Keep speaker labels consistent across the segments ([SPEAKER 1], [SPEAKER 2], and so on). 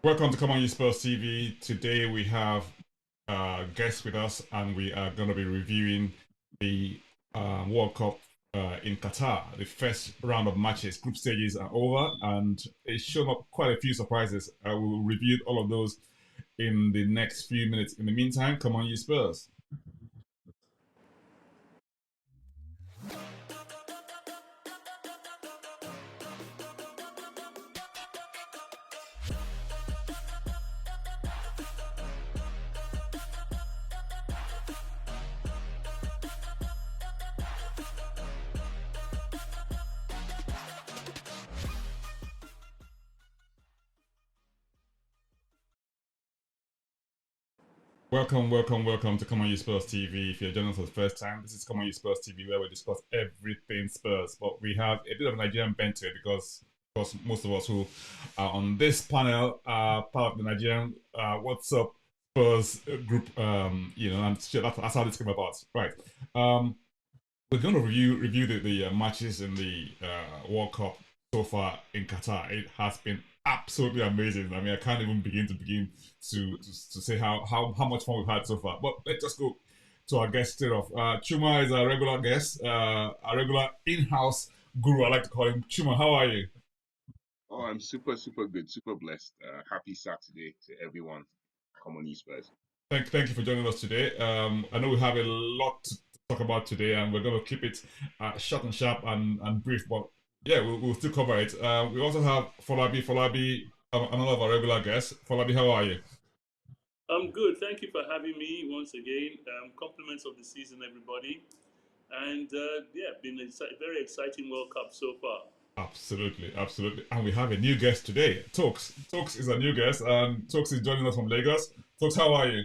[SPEAKER 1] Welcome to ComeonyespursTV. Today we have guests with us, and we are going to be reviewing the World Cup in Qatar. The first round of matches, group stages are over, and it's shown up quite a few surprises. I will review all of those in the next few minutes. In the meantime, come on, you Spurs. Welcome to ComeonyespursTV. If you're joining us for the first time, this is ComeonyespursTV, where we discuss everything Spurs. But we have a bit of a Nigerian bent to it because most of us who are on this panel are part of the Nigerian What's Up Spurs group. And that's how this came about. Right. We're going to review the matches in the World Cup so far in Qatar. It has been absolutely amazing. I mean, I can't even begin to say how much fun we've had so far. But let's just go to our guest straight off. Chuma is a regular guest, a regular in-house guru, I like to call him. Chuma, how are you?
[SPEAKER 2] Oh, I'm super good, super blessed. Happy Saturday to everyone. Come on, Spurs.
[SPEAKER 1] Thank you for joining us today. I know we have a lot to talk about today, and we're going to keep it short and sharp and brief, but yeah, we'll still cover it. We also have Folabi, another of our regular guests. Folabi, how are you?
[SPEAKER 3] I'm good. Thank you for having me once again. Compliments of the season, everybody. And been a very exciting World Cup so far.
[SPEAKER 1] Absolutely. And we have a new guest today. Tokes is a new guest, and Tokes is joining us from Lagos. Tokes, how are you?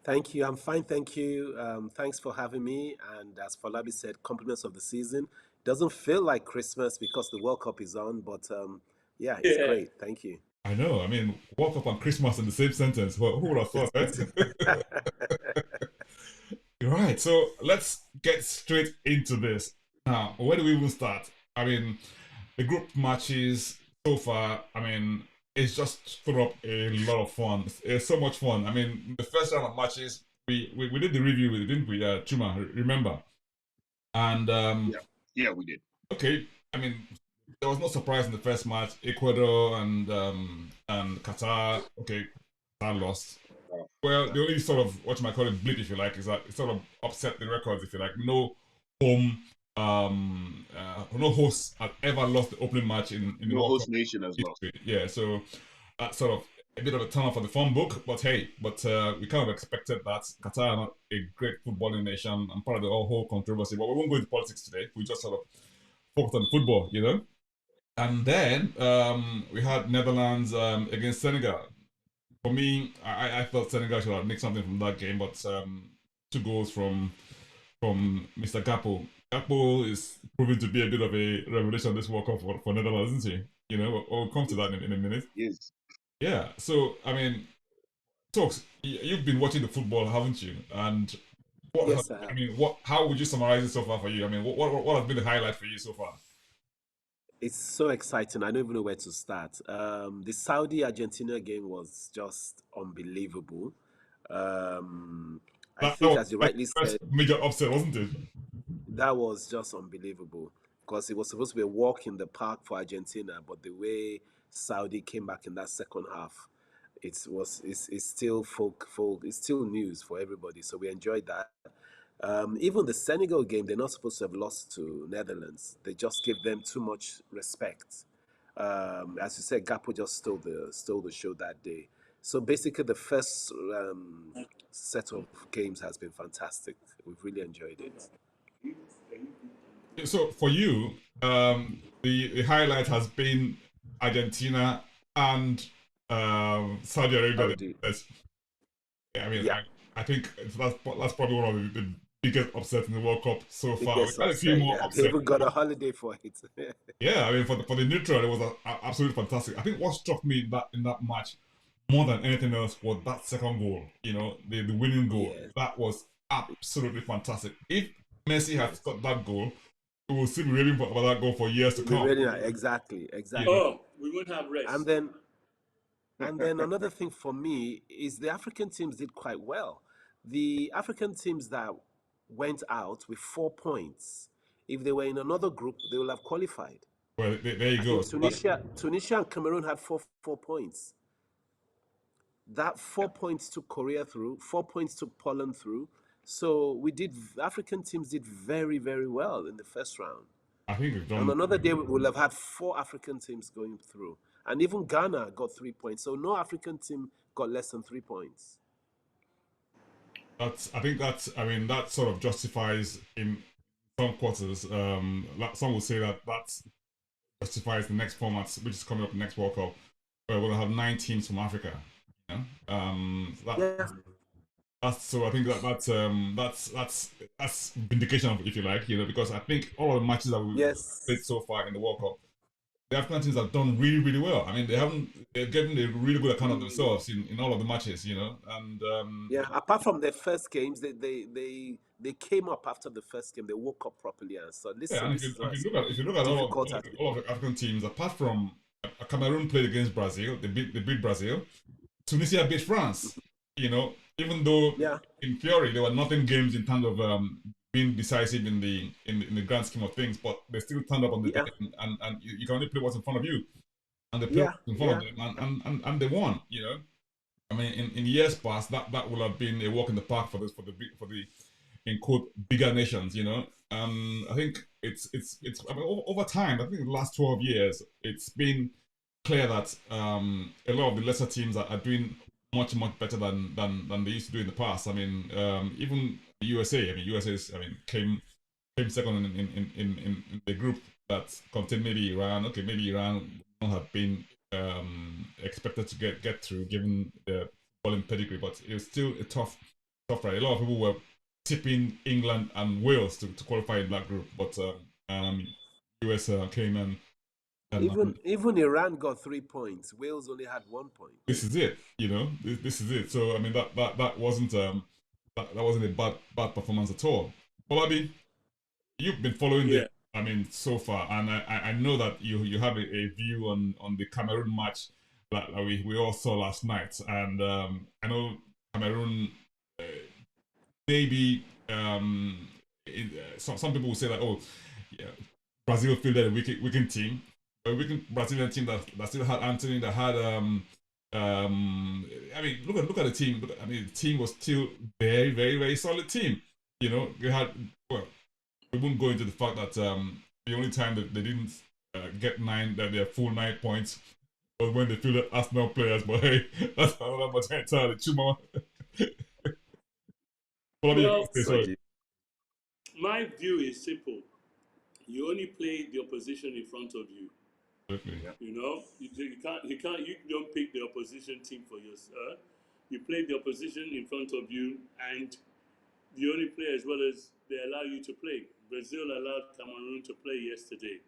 [SPEAKER 4] Thank you. I'm fine, thank you. Thanks for having me. And as Falabi said, compliments of the season. Doesn't feel like Christmas because the World Cup is on, but it's great. Thank you.
[SPEAKER 1] I know. I mean, World Cup and Christmas in the same sentence. Who would have thought, right? Right. So let's get straight into this. Now, where do we even start? I mean, the group matches so far, I mean, it's just put up a lot of fun. It's so much fun. I mean, the first round of matches, we did the review with it, didn't we, Chuma? Remember? And
[SPEAKER 2] yeah, we did.
[SPEAKER 1] Okay, I mean, there was no surprise in the first match. Ecuador and Qatar. Okay, Qatar lost. Well, the only sort of what you might call it blip, if you like, is that it sort of upset the records, if you like. No home. No hosts had ever lost the opening match in the World
[SPEAKER 2] host
[SPEAKER 1] Cup
[SPEAKER 2] nation as well.
[SPEAKER 1] Yeah, so that's sort of a bit of a turn off for the phone book, but hey, we kind of expected that. Qatar are not a great footballing nation and part of the whole controversy, but we won't go into politics today. We just sort of focus on football, you know. And then we had Netherlands against Senegal. For me, I thought Senegal should have nicked something from that game, but 2 goals from Mr. Gakpo. Gakpo is proving to be a bit of a revelation this World Cup for Netherlands, isn't he? You know, we'll come to that in a minute.
[SPEAKER 2] Yes.
[SPEAKER 1] Yeah. So I mean, Talks, you've been watching the football, haven't you? And
[SPEAKER 4] yes, I have.
[SPEAKER 1] I mean, how would you summarize it so far for you? I mean, what has been the highlight for you so far?
[SPEAKER 4] It's so exciting. I don't even know where to start. The Saudi-Argentina game was just unbelievable. I think, as you rightly said,
[SPEAKER 1] major upset, wasn't it?
[SPEAKER 4] That was just unbelievable because it was supposed to be a walk in the park for Argentina, but the way Saudi came back in that second half, it's still it's still news for everybody. So we enjoyed that. Even the Senegal game, they're not supposed to have lost to Netherlands. They just gave them too much respect. As you said, Gakpo just stole the show that day. So basically, the first set of games has been fantastic. We've really enjoyed it.
[SPEAKER 1] So for you, the highlight has been Argentina and Saudi Arabia. I mean, yeah. I think that's probably one of the biggest upsets in the World Cup so far. We had a few more upsets.
[SPEAKER 4] They even got a holiday for it.
[SPEAKER 1] Yeah, I mean, for the neutral, it was absolutely fantastic. I think what struck me in that match more than anything else was that second goal. You know, the winning goal. Yes. That was absolutely fantastic. If Messi had got that goal, we will still be raving about that goal for years to come.
[SPEAKER 4] Exactly.
[SPEAKER 3] Oh, we won't have rest.
[SPEAKER 4] And then And then another thing for me is the African teams did quite well. The African teams that went out with 4 points, if they were in another group, they will have qualified.
[SPEAKER 1] Well, there you
[SPEAKER 4] I
[SPEAKER 1] go.
[SPEAKER 4] think Tunisia and Cameroon had four points. That 4 points took Korea through, 4 points took Poland through. So African teams did very, very well in the first round.
[SPEAKER 1] I think we've
[SPEAKER 4] On
[SPEAKER 1] done.
[SPEAKER 4] another day, we will have had 4 African teams going through. And even Ghana got 3 points. So no African team got less than 3 points.
[SPEAKER 1] I think that sort of justifies in some quarters. Some will say that justifies the next format, which is coming up next World Cup, where we're gonna have 9 teams from Africa. You know?
[SPEAKER 4] Yeah.
[SPEAKER 1] So I think that's vindication of, if you like, because I think all of the matches that we've played so far in the World Cup, the African teams have done really, really well. I mean, they've given a really good account of themselves in all of the matches, and
[SPEAKER 4] apart from their first games, they came up after the first game. They woke up properly and so listen.
[SPEAKER 1] Yeah, and if you look at all of the African teams, apart from Cameroon played against Brazil, they beat Brazil. Tunisia beat France. Even though in theory they were nothing games in terms of being decisive in the grand scheme of things, but they still turned up on the day, and you can only play what's in front of you, and they played what's in front of them, and they won. I mean, in years past, that would have been a walk in the park for the in quote bigger nations. I think it's I mean, over time. I think in the last 12 years, it's been clear that a lot of the lesser teams are doing much better than they used to do in the past. I mean, even the USA. I mean, came second in the group that contained maybe Iran. Okay, maybe Iran would not have been expected to get through given the bowling pedigree, but it was still a tough ride. A lot of people were tipping England and Wales to qualify in that group, but US came and
[SPEAKER 4] even Iran got 3 points. Wales only had 1 point.
[SPEAKER 1] This is it, This is it. So I mean that wasn't a bad performance at all. Bobby, you've been following so far, and I know that you have a view on the Cameroon match that we all saw last night, and I know Cameroon maybe some people will say that Brazil fielded a weakened team. A weakened Brazilian team that still had Anthony, that had I mean, look at the team. The team was still very, very, very solid team. They had we won't go into the fact that the only time that they didn't get their full 9 points was when they fielded Arsenal players. But hey, that's another much entirely. Chuma.
[SPEAKER 3] My view is simple. You only play the opposition in front of you. You don't pick the opposition team for yourself. You play the opposition in front of you, and you only play as well as they allow you to play. Brazil allowed Cameroon to play yesterday,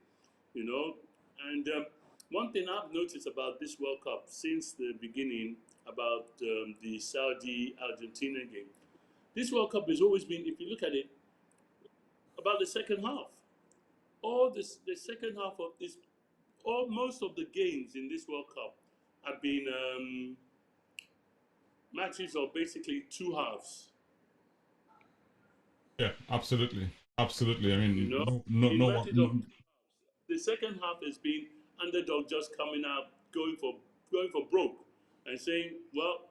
[SPEAKER 3] and one thing I've noticed about this World Cup since the beginning about the Saudi-Argentina game, this World Cup has always been, if you look at it, about the second half. The second half of this, most of the games in this World Cup have been matches of basically two halves.
[SPEAKER 1] Yeah, absolutely. I mean,
[SPEAKER 3] the second half has been underdog just coming out, going for broke, and saying, well,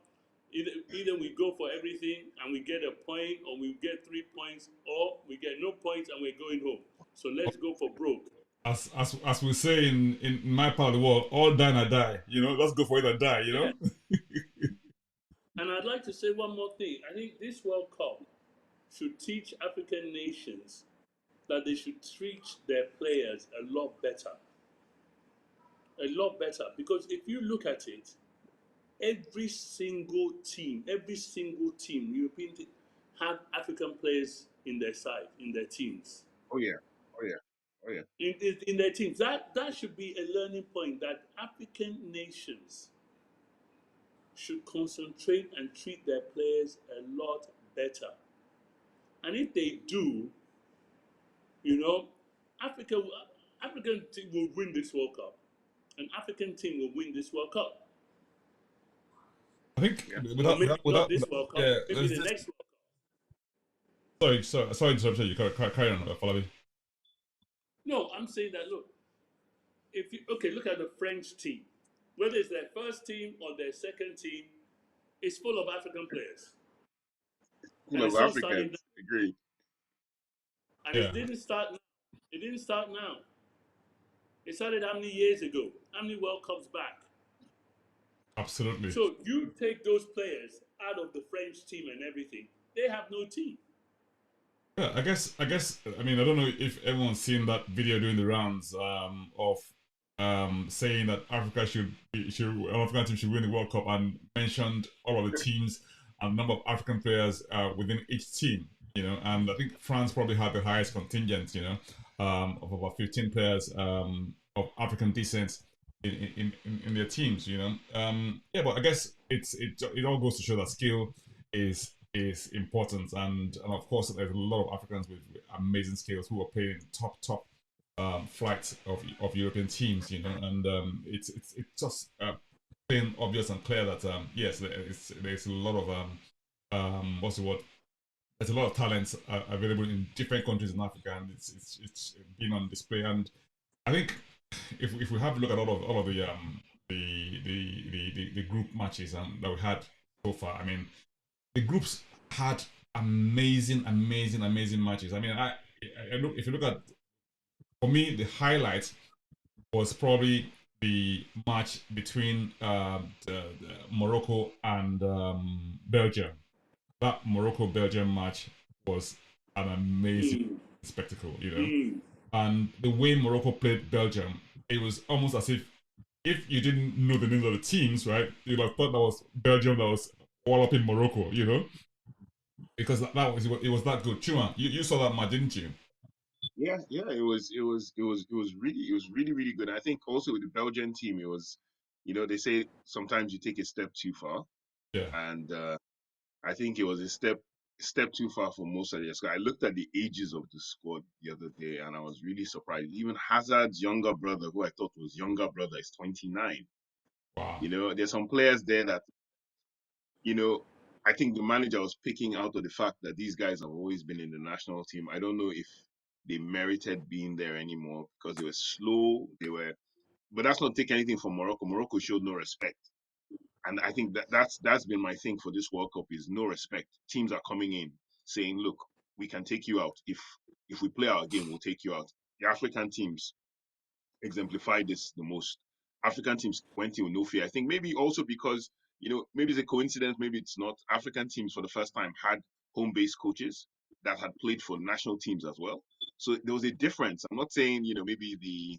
[SPEAKER 3] either we go for everything and we get a point, or we get 3 points, or we get no points and we're going home. So let's go for broke.
[SPEAKER 1] As we say in my part of the world, all die or die. Let's go for it or die.
[SPEAKER 3] Yeah. And I'd like to say one more thing. I think this World Cup should teach African nations that they should treat their players a lot better. Because if you look at it, every single team, European team, have African players in their side, in their teams.
[SPEAKER 2] Oh yeah.
[SPEAKER 3] In their teams. That should be a learning point, that African nations should concentrate and treat their players a lot better. And if they do, African team will win this World Cup. An African team will win this World Cup.
[SPEAKER 1] I think
[SPEAKER 3] Not this World Cup,
[SPEAKER 1] yeah,
[SPEAKER 3] maybe the next World
[SPEAKER 1] Cup. Sorry to interrupt you. Carry on, follow me.
[SPEAKER 3] No, I'm saying that, look, look at the French team. Whether it's their first team or their second team, it's full of African players.
[SPEAKER 2] Full of Africans, agreed.
[SPEAKER 3] And it didn't start now. It didn't start now. It started how many years ago? How many World Cups back?
[SPEAKER 1] Absolutely.
[SPEAKER 3] So you take those players out of the French team and everything, they have no team.
[SPEAKER 1] Yeah, I guess. I mean, I don't know if everyone's seen that video doing the rounds of saying that African team should win the World Cup, and mentioned all of the teams and the number of African players within each team. You know, and I think France probably had the highest contingent. You know, of about 15 players of African descent in their teams. You know, yeah, but I guess it all goes to show that skill is important, and of course there's a lot of Africans with amazing skills who are playing top flights of European teams, you know, and it's just plain obvious and clear that yes, there's a lot of what's the word? There's a lot of talents available in different countries in Africa, and it's been on display. And I think if we have a look at all of the group matches that we had so far, I mean, the groups had amazing matches. I mean, if you look at, for me, the highlight was probably the match between the Morocco and Belgium. That Morocco-Belgium match was an amazing spectacle, you know. And the way Morocco played Belgium, it was almost as if you didn't know the names of the teams, right, you'd have thought that was Belgium that was all up in Morocco, you know, because it was that good. Chuma, you saw that match, didn't you?
[SPEAKER 2] Yeah, it was really good. I think also with the Belgian team, it was, you know, they say sometimes you take a step too far.
[SPEAKER 1] Yeah.
[SPEAKER 2] And I think it was a step too far for most of the squad. I looked at the ages of the squad the other day, and I was really surprised. Even Hazard's younger brother, who I thought was younger brother, is 29.
[SPEAKER 1] Wow.
[SPEAKER 2] You know, there's some players there that, you know, I think the manager was picking out of the fact that these guys have always been in the national team. I don't know if they merited being there anymore because they were slow. But that's not taking anything from Morocco. Morocco showed no respect. And I think that's been my thing for this World Cup is no respect. Teams are coming in saying, look, we can take you out. If we play our game, we'll take you out. The African teams exemplified this the most. African teams went in with no fear. I think maybe also because, you know, maybe it's a coincidence, maybe it's not. African teams for the first time had home-based coaches that had played for national teams as well. So there was a difference. I'm not saying, you know, maybe the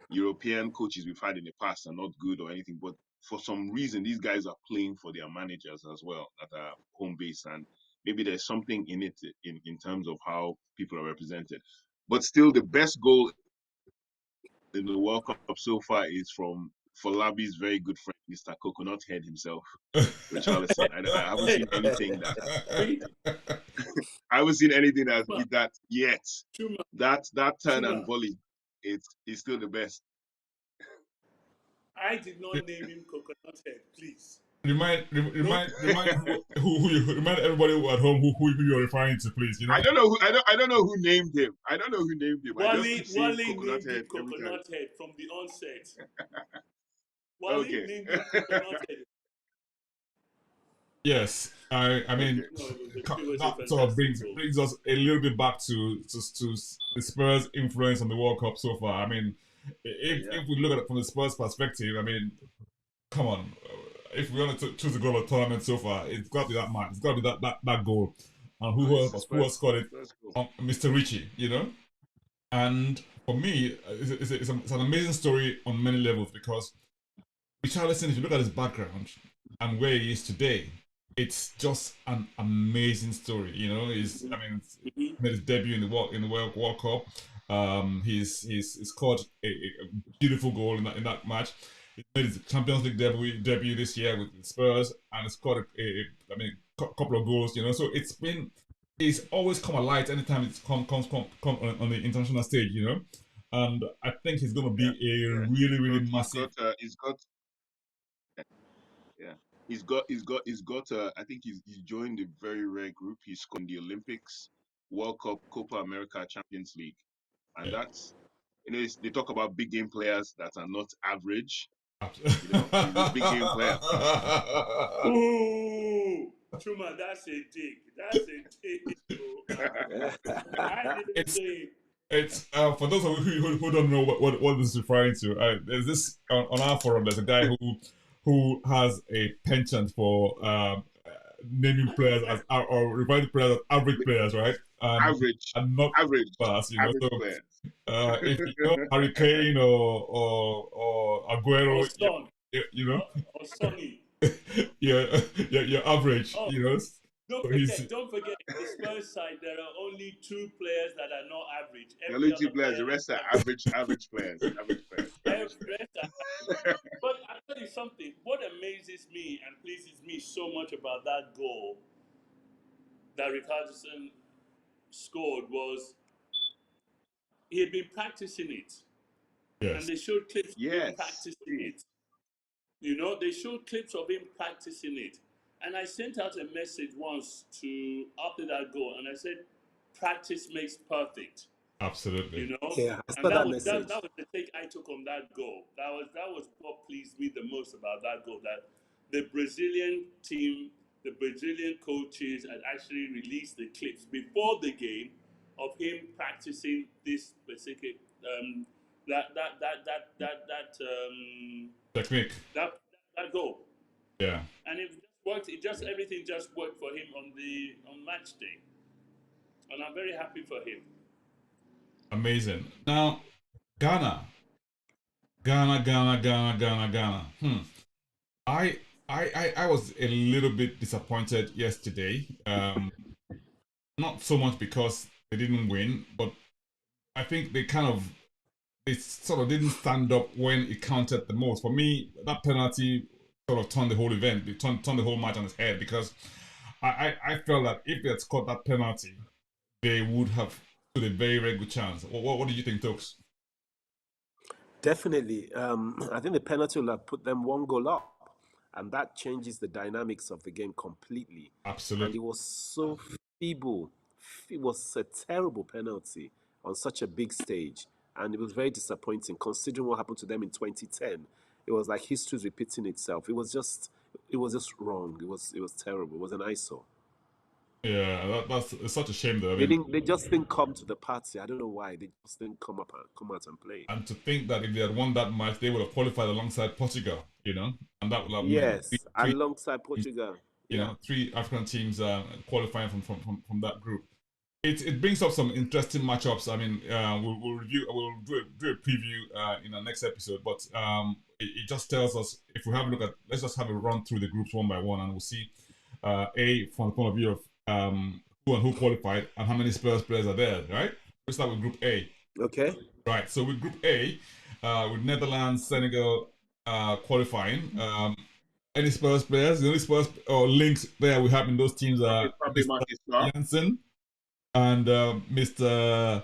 [SPEAKER 2] European coaches we've had in the past are not good or anything, but for some reason, these guys are playing for their managers as well that are home-based. And maybe there's something in it in terms of how people are represented. But still, the best goal in the World Cup so far is from Falabi's very good friend, Mr. Coconut Head himself, Richarlison. I haven't seen anything that I haven't seen anything that beat that yet. That turn and volley, it's still the best.
[SPEAKER 3] I did not name him Coconut Head, please.
[SPEAKER 1] Remind everybody at home who you're referring to, please. You know?
[SPEAKER 2] I don't know who named him. I don't know who named him.
[SPEAKER 3] Wally named him Coconut Head from the onset. Wally named him Coconut Head.
[SPEAKER 1] Yes, I mean, that sort of brings us a little bit back to the Spurs' influence on the World Cup so far. I mean, if we look at it from the Spurs' perspective, I mean, come on, if we want to choose a goal of the tournament so far, it's got to be that man. It's got to be that goal. And who has scored it? Mr. Richie, you know. And for me, it's an amazing story on many levels because Richarlison, if you look at his background and where he is today, it's just an amazing story. You know, he made his debut in the World Cup. He's scored a beautiful goal in that match. He made his Champions League debut this year with Spurs and scored a couple of goals. You know, so it's always come alight anytime it comes on the international stage. You know, and I think he's going to be really massive.
[SPEAKER 2] He's got. I think he's joined a very rare group. He's in the Olympics, World Cup, Copa America, Champions League, and
[SPEAKER 1] Yeah.
[SPEAKER 2] that's. They talk about big game players that are not average. He's a big game player.
[SPEAKER 3] Ooh, Chuma, that's a dig. That's a dig. I didn't say.
[SPEAKER 1] It's for those of you who don't know what this is referring to. There's this on our forum. There's a guy who has a penchant for naming players as or referring to players as average players, right? And not
[SPEAKER 2] average
[SPEAKER 1] class,
[SPEAKER 2] average
[SPEAKER 1] So
[SPEAKER 2] players.
[SPEAKER 1] if you know Harry Kane or Aguero,
[SPEAKER 3] Or Son. Or Sonny.
[SPEAKER 1] you're average,
[SPEAKER 3] Oh.
[SPEAKER 1] So
[SPEAKER 3] Don't forget, the Spurs side, there are only 2 players that are not average.
[SPEAKER 2] The only 2 players, the rest are average players.
[SPEAKER 3] But I'll tell you something. What amazes me and pleases me so much about that goal that Richarlison scored was he had been practicing it.
[SPEAKER 1] Yes.
[SPEAKER 3] And they showed clips of him practicing it. They showed clips of him practicing it. And I sent out a message once after that goal, and I said, practice makes perfect.
[SPEAKER 1] Absolutely.
[SPEAKER 4] Yeah, I
[SPEAKER 3] and
[SPEAKER 4] saw
[SPEAKER 3] that
[SPEAKER 4] message.
[SPEAKER 3] That was the take I took on that goal. That was what pleased me the most about that goal. That the Brazilian team, the Brazilian coaches had actually released the clips before the game of him practicing this specific
[SPEAKER 1] technique.
[SPEAKER 3] That goal.
[SPEAKER 1] Yeah.
[SPEAKER 3] And it just worked. Everything just worked for him on match day. And I'm very happy for him.
[SPEAKER 1] Amazing. Now, Ghana. I was a little bit disappointed yesterday. Not so much because they didn't win, but I think they sort of didn't stand up when it counted the most. For me, that penalty sort of turned the whole event. It turned the whole match on its head because I felt that if they had scored that penalty, they would have stood a very, very good chance. What do you think, Tokes?
[SPEAKER 4] Definitely. I think the penalty will have put them 1 goal up, and that changes the dynamics of the game completely.
[SPEAKER 1] Absolutely.
[SPEAKER 4] And it was so feeble. It was a terrible penalty on such a big stage, and it was very disappointing considering what happened to them in 2010. It was like history repeating itself. It was just wrong. It was terrible. It was an eyesore.
[SPEAKER 1] Yeah, it's such a shame though.
[SPEAKER 4] They just didn't come to the party. I don't know why. They just didn't come out and play.
[SPEAKER 1] And to think that if they had won that match, they would have qualified alongside Portugal, and that would have
[SPEAKER 4] alongside Portugal.
[SPEAKER 1] 3 African teams qualifying from that group. It brings up some interesting matchups. I mean, we'll do a preview in our next episode, but it just tells us, if we have a look at, let's just have a run through the groups one by one, and we'll see from the point of view of who qualified and how many Spurs players are there, right? Let's start with Group A.
[SPEAKER 4] Okay.
[SPEAKER 1] Right, so with Group A, with Netherlands, Senegal qualifying, any Spurs players? The only Spurs or links there we have in those teams are Mr. Jansen and Mr.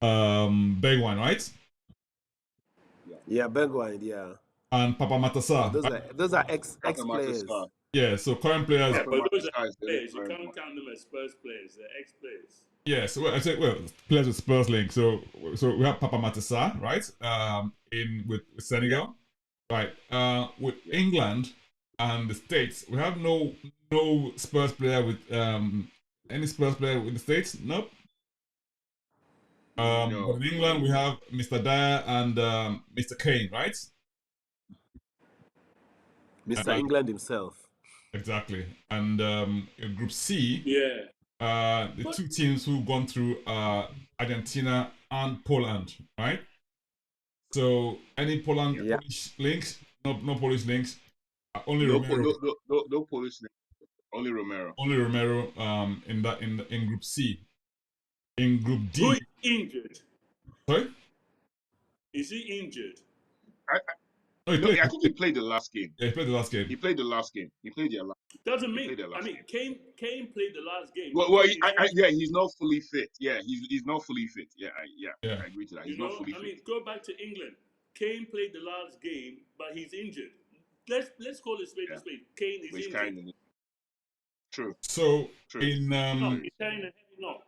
[SPEAKER 1] Begwine, right?
[SPEAKER 4] Yeah, Begwine, yeah.
[SPEAKER 1] And Papa Matassa.
[SPEAKER 4] Those are ex players.
[SPEAKER 1] Yeah, so current players.
[SPEAKER 3] Yeah, but those are players. You can't count them as Spurs players. They're ex-players.
[SPEAKER 1] Yeah, so I say, players with Spurs link. So we have Papa Matassa, right? With Senegal, right? With England and the States, we have no Spurs player with any Spurs player with the States. Nope.
[SPEAKER 2] No.
[SPEAKER 1] But in England, we have Mr. Dier and Mr. Kane, right?
[SPEAKER 4] Mr. England himself.
[SPEAKER 1] Exactly. And in Group C, the 2 teams who've gone through Argentina and Poland, right? So any Polish links? No Polish links. Only Romero.
[SPEAKER 2] No Polish links. Only Romero.
[SPEAKER 1] Only Romero. In Group C. In Group D.
[SPEAKER 3] Who is injured?
[SPEAKER 1] Sorry?
[SPEAKER 3] Is he injured?
[SPEAKER 2] I think he played the last game.
[SPEAKER 1] Yeah, he played the last game.
[SPEAKER 2] He played the last game.
[SPEAKER 3] Doesn't mean. I mean, Kane played the last game.
[SPEAKER 2] Well, he's not fully fit. Yeah, he's not fully fit. Yeah, I agree to that. He's not fully fit.
[SPEAKER 3] Go back to England. Kane played the last game, but he's injured. let's call it spade to spade. Kane is
[SPEAKER 2] Which
[SPEAKER 3] injured.
[SPEAKER 2] kind of true.
[SPEAKER 1] So
[SPEAKER 2] True.
[SPEAKER 1] in
[SPEAKER 3] No, he's carrying a heavy knock.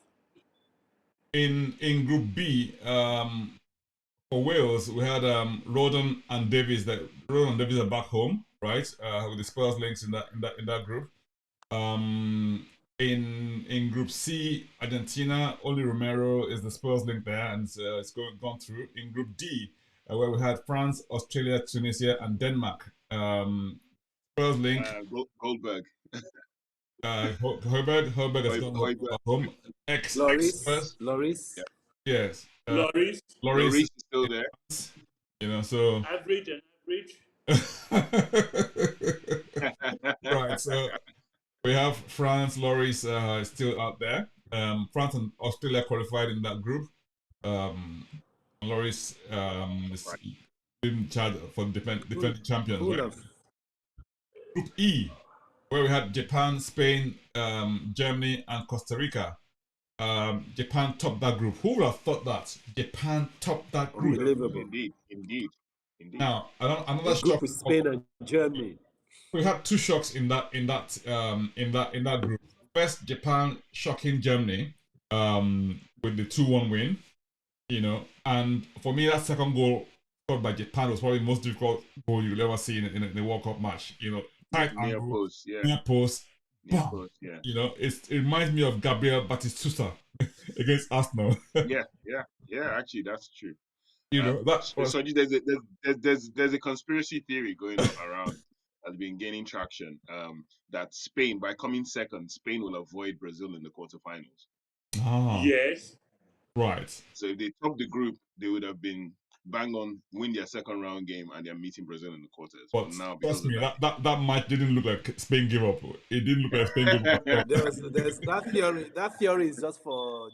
[SPEAKER 1] in Group B, for Wales, we had Rodon and Davies. Rodon and Davies are back home, right? With the Spurs links in that group. In Group C, Argentina, only Romero is the Spurs link there, and it's gone through. In Group D, where we had France, Australia, Tunisia, and Denmark. Spurs link.
[SPEAKER 2] Goldberg.
[SPEAKER 1] Højbjerg has gone back home.
[SPEAKER 4] Lloris.
[SPEAKER 2] Yeah.
[SPEAKER 1] Yes.
[SPEAKER 3] Lloris
[SPEAKER 2] is still there.
[SPEAKER 1] You know, so
[SPEAKER 3] average.
[SPEAKER 1] Right. So we have France, Lloris still out there. France and Australia qualified in that group. Lloris is in charge for defending champions. Right? Group E, where we had Japan, Spain, Germany, and Costa Rica. Japan topped that group. Who would have thought that Japan topped that group?
[SPEAKER 4] Unbelievable.
[SPEAKER 2] Indeed.
[SPEAKER 1] Now, another
[SPEAKER 4] shock with Spain and Germany.
[SPEAKER 1] We had two shocks in that group. First, Japan shocking Germany with the 2-1 win. You know, and for me, that second goal scored by Japan was probably the most difficult goal you'll ever see in a World Cup match. You know, tight
[SPEAKER 2] near
[SPEAKER 1] angle,
[SPEAKER 2] post, yeah.
[SPEAKER 1] near post.
[SPEAKER 2] Yeah.
[SPEAKER 1] You know, it reminds me of Gabriel Batistuta against Arsenal.
[SPEAKER 2] yeah. Actually, that's true.
[SPEAKER 1] You know,
[SPEAKER 2] so there's a conspiracy theory going around that's been gaining traction. That Spain, by coming second, Spain will avoid Brazil in the quarterfinals.
[SPEAKER 3] Yes.
[SPEAKER 1] Right.
[SPEAKER 2] So if they top the group, they would have been bang on, win their second round game, and they're meeting Brazil in the quarters.
[SPEAKER 1] But
[SPEAKER 2] now,
[SPEAKER 1] trust me, that match didn't look like Spain gave up. It didn't look like Spain gave up.
[SPEAKER 4] There's that theory. That theory is just for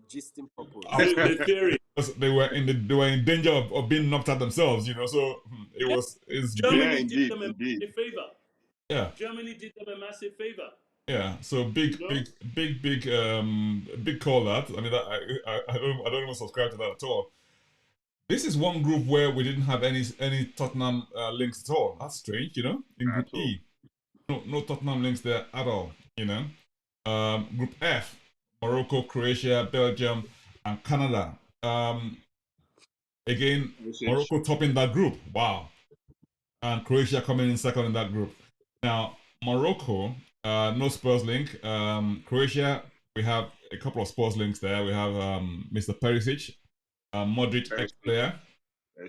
[SPEAKER 4] gisting purpose.
[SPEAKER 3] The theory.
[SPEAKER 1] They were in danger of being knocked out themselves. You know, so it's
[SPEAKER 3] Germany did them a massive favor.
[SPEAKER 1] Yeah.
[SPEAKER 3] Germany did them a massive favor.
[SPEAKER 1] Yeah, so big call that. I mean, I don't even subscribe to that at all. This is one group where we didn't have any Tottenham links at all. That's strange, you know. In Group E, no Tottenham links there at all. You know. Group F, Morocco, Croatia, Belgium, and Canada. Again, Morocco topping that group. Wow, and Croatia coming in second in that group. Now, Morocco. No Spurs link. Croatia, we have a couple of Spurs links there. We have Mr. Perisic, Modric, ex-player.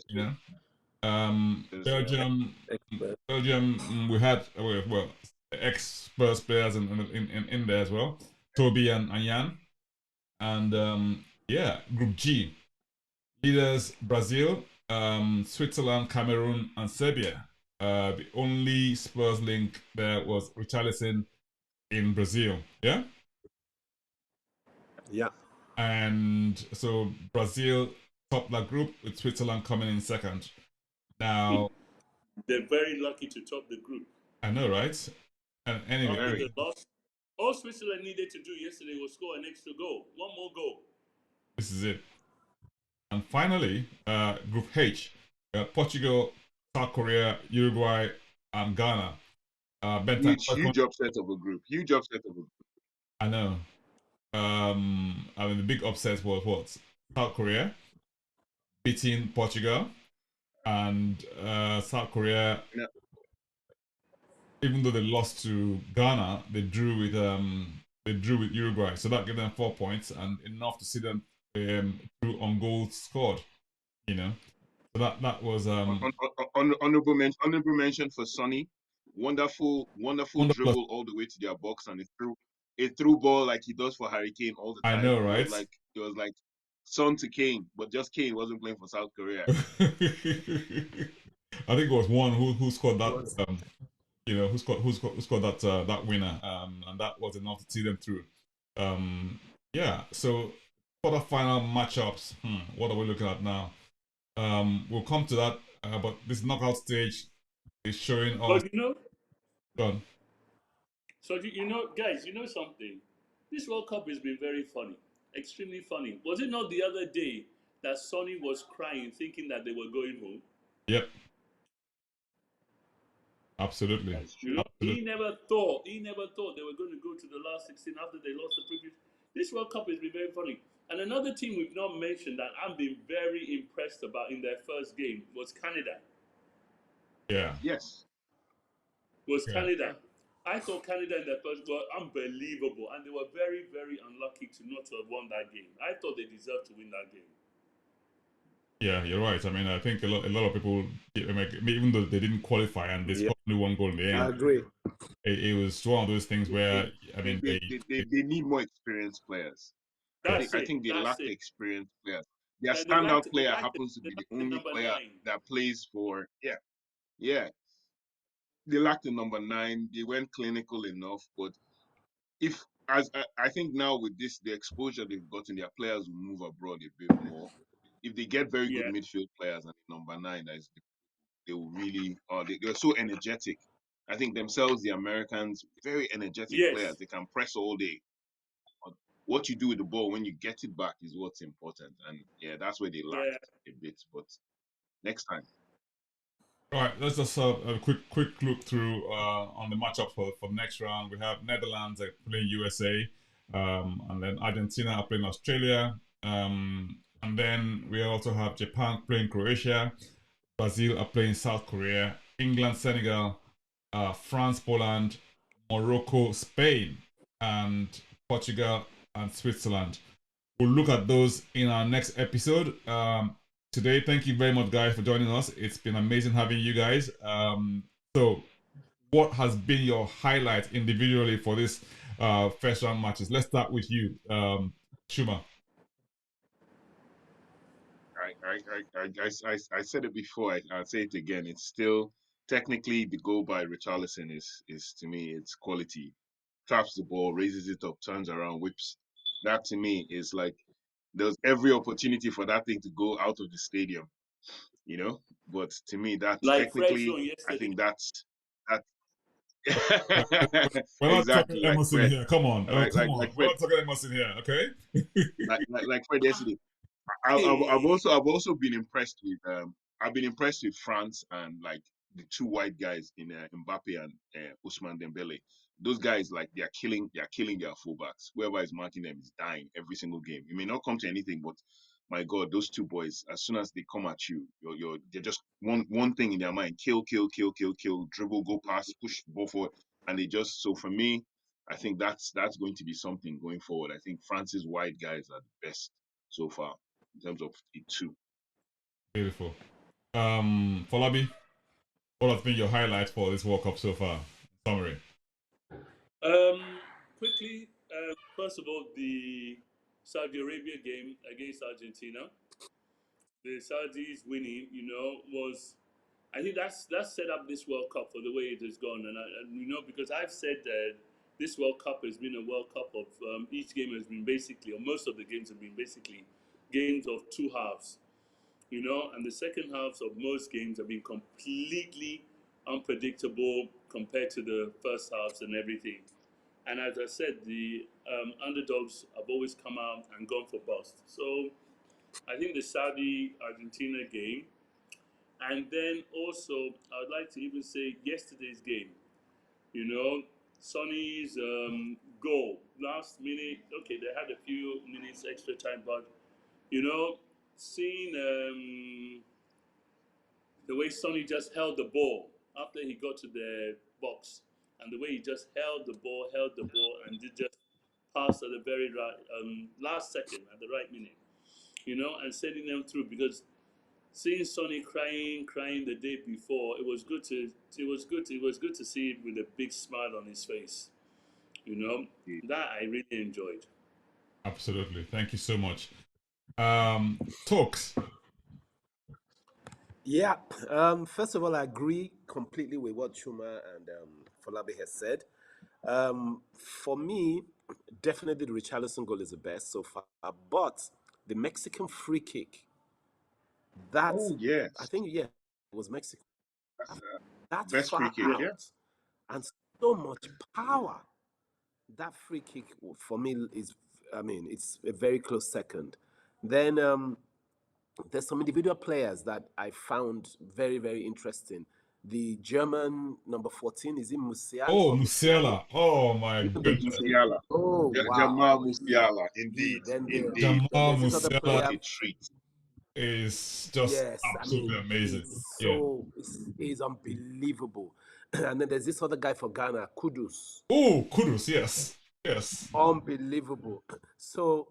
[SPEAKER 1] You know, Belgium, we had ex-Spurs players in there as well. Toby and Jan, and Group G, leaders Brazil, Switzerland, Cameroon, and Serbia. The only Spurs link there was Richarlison in Brazil. Yeah?
[SPEAKER 4] Yeah.
[SPEAKER 1] And so Brazil topped that group with Switzerland coming in second. Now,
[SPEAKER 3] they're very lucky to top the group.
[SPEAKER 1] I know, right? And anyway,
[SPEAKER 3] all Switzerland needed to do yesterday was score an extra goal. One more goal.
[SPEAKER 1] This is it. And finally, Group H, Portugal, South Korea, Uruguay, and Ghana.
[SPEAKER 2] Huge upset of a group.
[SPEAKER 1] I know. I mean, the big upset was what? South Korea beating Portugal, and South Korea, even though they lost to Ghana, they drew with Uruguay. So that gave them 4 points and enough to see them through on goals scored. You know. So that was
[SPEAKER 2] honorable mention for Sonny. Wonderful dribble all the way to their box, and it threw ball like he does for Harry Kane all the time.
[SPEAKER 1] I know, right?
[SPEAKER 2] It was like Son to Kane, but just Kane wasn't playing for South Korea.
[SPEAKER 1] I think it was one who scored that. Who scored that winner, and that was enough to see them through. So quarterfinal matchups. What are we looking at now? We'll come to that, but this knockout stage is showing us.
[SPEAKER 3] But you know,
[SPEAKER 1] Go
[SPEAKER 3] so guys, you know something? This World Cup has been very funny, extremely funny. Was it not the other day that Sonny was crying, thinking that they were going home?
[SPEAKER 1] Yep. Absolutely.
[SPEAKER 2] That's true.
[SPEAKER 3] You know,
[SPEAKER 1] Absolutely.
[SPEAKER 3] he never thought they were going to go to the last 16 after they lost the previous. This World Cup has been very funny. And another team we've not mentioned that I've been very impressed about in their first game was Canada.
[SPEAKER 1] Yeah.
[SPEAKER 2] Yes.
[SPEAKER 3] Canada. I thought Canada in their first were unbelievable, and they were very, very unlucky to not have won that game. I thought they deserved to win that game.
[SPEAKER 1] Yeah, you're right. I mean, I think a lot of people, even though they didn't qualify and they scored only one goal in the end,
[SPEAKER 4] I agree.
[SPEAKER 1] It was one of those things where
[SPEAKER 2] they need more experienced players. I think they lack the experienced players. Their standout player happens to be the only player
[SPEAKER 3] 9.
[SPEAKER 2] that plays for They lack the number 9. They weren't clinical enough, but if as I think now with this the exposure they've gotten, their players will move abroad a bit more. If they get very good midfield players and number 9, they will really they're so energetic. I think themselves, the Americans, very energetic players. They can press all day. But what you do with the ball when you get it back is what's important. And that's where they lacked a bit. But next time.
[SPEAKER 1] All right, let's just have a quick look through on the matchup for the next round. We have Netherlands playing USA, and then Argentina are playing Australia, and then we also have Japan playing Croatia, Brazil are playing South Korea, England, Senegal, France, Poland, Morocco, Spain, and Portugal and Switzerland. We'll look at those in our next episode. Today, thank you very much, guys, for joining us. It's been amazing having you guys. So, what has been your highlight individually for this first round matches? Let's start with you, Shuma.
[SPEAKER 2] I said it before. I'll say it again. It's still technically the goal by Richarlison is to me it's quality. Traps the ball, raises it up, turns around, whips. That to me is like there's every opportunity for that thing to go out of the stadium, But to me, that's
[SPEAKER 3] like
[SPEAKER 2] technically, I think that's that.
[SPEAKER 1] We're not talking
[SPEAKER 2] Exactly, like
[SPEAKER 1] Emerson
[SPEAKER 2] Fred,
[SPEAKER 1] here. Come on,
[SPEAKER 2] like
[SPEAKER 1] come on.
[SPEAKER 2] like
[SPEAKER 1] We're
[SPEAKER 2] Fred,
[SPEAKER 1] not talking Emerson here, okay?
[SPEAKER 2] like Fred yesterday. I've also been impressed with France and like the two white guys in Mbappe and Ousmane Dembele. Those guys like they're killing their fullbacks. Whoever is marking them is dying every single game. It may not come to anything, but my God, those two boys, as soon as they come at you, they're just one thing in their mind: kill, dribble, go past, push the ball forward, and they just. So for me, I think that's going to be something going forward. I think France's white guys are the best so far in terms of the two.
[SPEAKER 1] Beautiful. Folabi, what has been your highlight for this World Cup so far? Summary.
[SPEAKER 3] Quickly, first of all, the Saudi Arabia game against Argentina. The Saudis winning, was I think that's set up this World Cup for the way it has gone, and because I've said that this World Cup has been a World Cup of each game has been basically, or most of the games have been basically games of two halves, and the second halves of most games have been completely unpredictable compared to the first halves and everything. And as I said, the underdogs have always come out and gone for bust. So I think the Saudi-Argentina game, and then also I would like to even say yesterday's game. Sonny's goal last minute. Okay, they had a few minutes extra time, but seeing the way Sonny just held the ball after he got to the box, and the way he just held the ball, and did just pass at the very last second, at the right minute, and sending them through. Because seeing Sonny crying the day before, it was good to see it with a big smile on his face. That I really enjoyed.
[SPEAKER 1] Absolutely, thank you so much. Talks.
[SPEAKER 4] Yeah. First of all, I agree completely with what Chuma and Folabi has said. For me, definitely the Richarlison goal is the best so far. But the Mexican free kick, I think, it was Mexico. That
[SPEAKER 2] Best
[SPEAKER 4] far
[SPEAKER 2] free kick,
[SPEAKER 4] out and so much power. That free kick for me is, it's a very close second. Then there's some individual players that I found very, very interesting. The German number 14, is it Musiala?
[SPEAKER 1] Oh, Musiala. Oh my goodness.
[SPEAKER 2] Musiala.
[SPEAKER 4] Oh, wow.
[SPEAKER 2] Jamal Musiala, indeed.
[SPEAKER 4] Then
[SPEAKER 2] Indeed.
[SPEAKER 1] Jamal
[SPEAKER 4] there's this other
[SPEAKER 1] Musiala
[SPEAKER 4] player.
[SPEAKER 2] What a treat.
[SPEAKER 1] is just absolutely amazing.
[SPEAKER 4] He's unbelievable. And then there's this other guy for Ghana, Kudus.
[SPEAKER 1] Oh, Kudus, yes.
[SPEAKER 4] Unbelievable. So,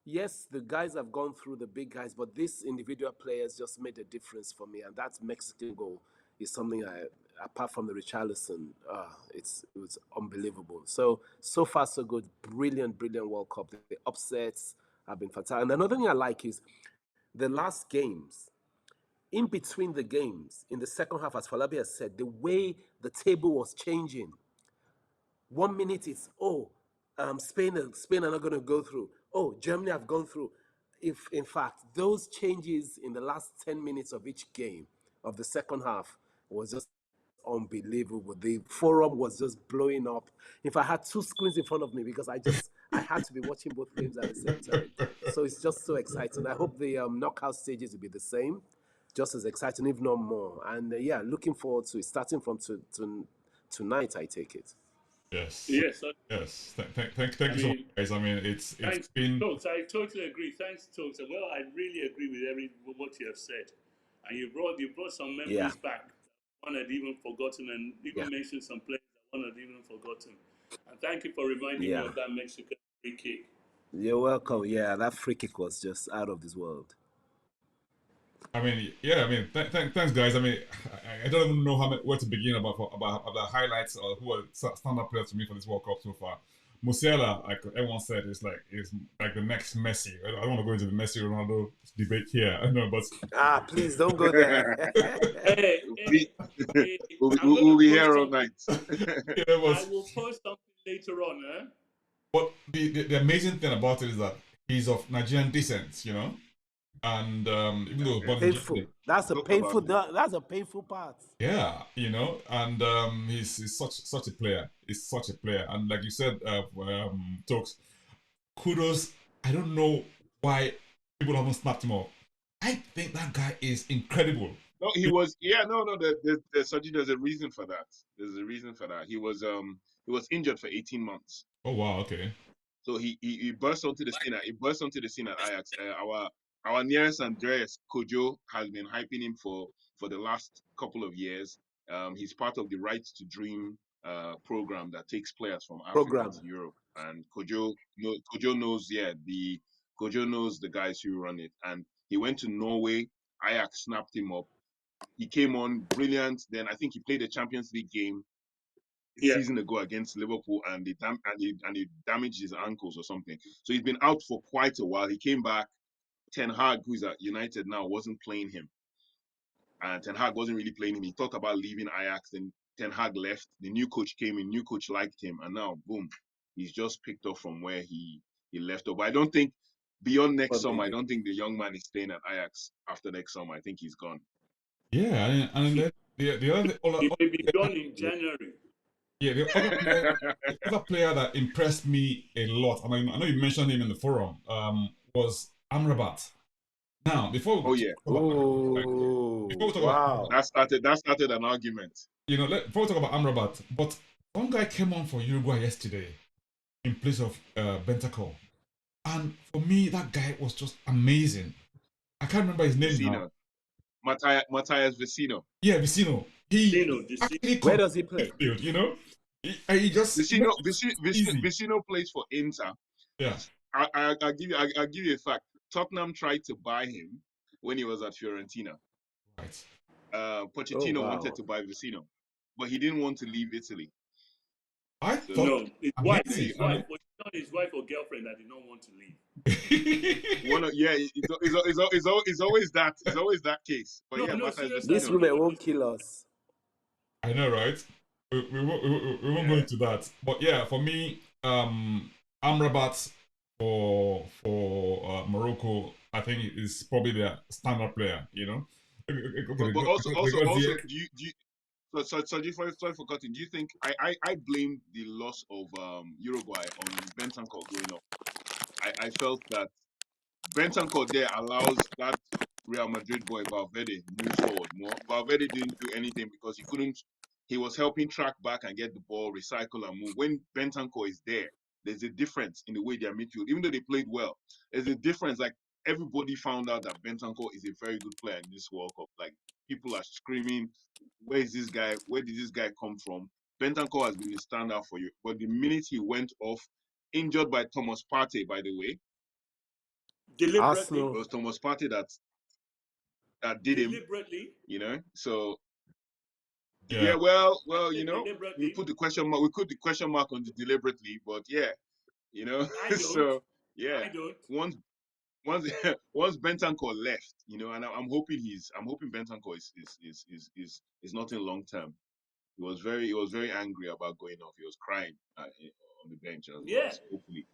[SPEAKER 4] yes, the guys have gone through, the big guys, but these individual players just made a difference for me. And that Mexican goal is something apart from the Richarlison, it was unbelievable. So far, so good. Brilliant World Cup. The upsets have been fantastic. And another thing I like is the last games, in between the games, in the second half, as Falabi has said, the way the table was changing. 1 minute it's, Spain are not going to go through. Oh, Germany have gone through. If, in fact, those changes in the last 10 minutes of each game of the second half was just unbelievable. The forum was just blowing up. If I had two screens in front of me, because I had to be watching both games at the same time. So it's just so exciting. I hope the knockout stages will be the same, just as exciting, if not more. And looking forward to it, starting from tonight, I take it.
[SPEAKER 1] Yes.
[SPEAKER 3] Thank
[SPEAKER 1] you so much, guys. I mean, it's been.
[SPEAKER 3] Tokes, I totally agree. Thanks, Tokes. Well, I really agree with what you have said, and you brought some memories back. One had even forgotten, and even mentioned some players that one had even forgotten. And thank you for reminding me of that Mexican free kick.
[SPEAKER 4] You're welcome. Yeah, that free kick was just out of this world.
[SPEAKER 1] I mean, thanks, guys. I mean, I don't even know where to begin about the highlights or who are stand-up players for me for this World Cup so far. Musiala, like everyone said, is like the next Messi. I don't want to go into the Messi Ronaldo debate here. I know, but
[SPEAKER 4] please don't go there.
[SPEAKER 2] We'll be here all night.
[SPEAKER 3] I will post something later on,
[SPEAKER 1] But the amazing thing about it is that he's of Nigerian descent, you know. And even though
[SPEAKER 4] painful. That's a painful part.
[SPEAKER 1] Yeah, you know, and he's such a player. He's such a player, and like you said, Tokes, kudos. I don't know why people haven't snapped him up. I think that guy is incredible.
[SPEAKER 2] No, he was. Yeah, no. There's a reason for that. There's a reason for that. He was injured for 18 months.
[SPEAKER 1] Oh wow, okay.
[SPEAKER 2] So he burst onto the scene. He burst onto the scene at Ajax. Our nearest and dearest Kojo has been hyping him for the last couple of years. He's part of the Right to Dream program that takes players from Africa to Europe. And Kojo knows the guys who run it. And he went to Norway. Ajax snapped him up. He came on brilliant. Then I think he played a Champions League game a season ago against Liverpool, and he damaged his ankles or something. So he's been out for quite a while. He came back. Ten Hag, who's at United now, wasn't playing him. And Ten Hag wasn't really playing him. He thought about leaving Ajax, then Ten Hag left. The new coach came in, new coach liked him, and now, boom, he's just picked up from where he left off. But I don't think, beyond next summer, I don't think the young man is staying at Ajax after next summer. I think he's gone.
[SPEAKER 1] Yeah, and the other...
[SPEAKER 3] He may be gone in January.
[SPEAKER 1] Yeah, the other player that impressed me a lot, I mean, I know you mentioned him in the forum, was Amrabat. Now, before we talk about
[SPEAKER 2] that started an argument.
[SPEAKER 1] You know, before we talk about Amrabat, but one guy came on for Uruguay yesterday in place of Bentancur, and for me, that guy was just amazing. I can't remember his name now.
[SPEAKER 2] Matthias Vecino.
[SPEAKER 1] Yeah, Vecino.
[SPEAKER 4] Where does he play?
[SPEAKER 1] You know, he just
[SPEAKER 2] Vecino plays for Inter.
[SPEAKER 1] Yeah,
[SPEAKER 2] I'll give you a fact. Tottenham tried to buy him when he was at Fiorentina.
[SPEAKER 1] Right.
[SPEAKER 2] Pochettino wanted to buy Vecino, but he didn't want to leave Italy.
[SPEAKER 1] I thought
[SPEAKER 3] his wife or girlfriend that did not want to leave.
[SPEAKER 2] It's always that case. But
[SPEAKER 4] this woman won't kill us.
[SPEAKER 1] I know, right? We won't go into that. But yeah, for me, Amrabat for Morocco, I think is probably their standard player. You know.
[SPEAKER 2] But also, do you sorry for cutting. Do you think I blame the loss of Uruguay on Bentancur growing up? I felt that Bentancur there allows that Real Madrid boy Valverde move forward more. Valverde didn't do anything because he couldn't. He was helping track back and get the ball, recycle and move. When Bentancur is there, there's a difference in the way their midfield, even though they played well, there's a difference. Like everybody found out that Bentancur is a very good player in this World Cup. Like people are screaming, where is this guy? Where did this guy come from? Bentancur has been a standout for you. But the minute he went off, injured by Thomas Partey, by the way.
[SPEAKER 3] Deliberately.
[SPEAKER 2] It was Thomas Partey that did him. You know, so yeah, well, you know, we put the question mark on the deliberately, but yeah, you know, so yeah, once Bentancur left, you know, and I'm hoping Bentancur is not in long term. He was very angry about going off. He was crying on the bench as well. So hopefully.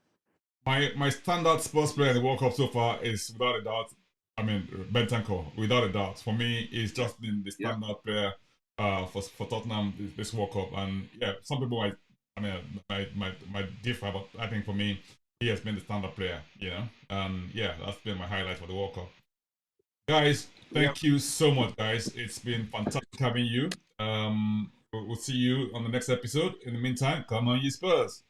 [SPEAKER 1] My standard Spurs player in the World Cup so far is without a doubt. I mean, Bentancur, without a doubt. For me, he's just been the standard player for Tottenham this World Cup. And yeah, some people might differ, but I think for me, he has been the standard player. You know, yeah, that's been my highlight for the World Cup. Guys, thank you so much, guys. It's been fantastic having you. We'll see you on the next episode. In the meantime, come on, you Spurs.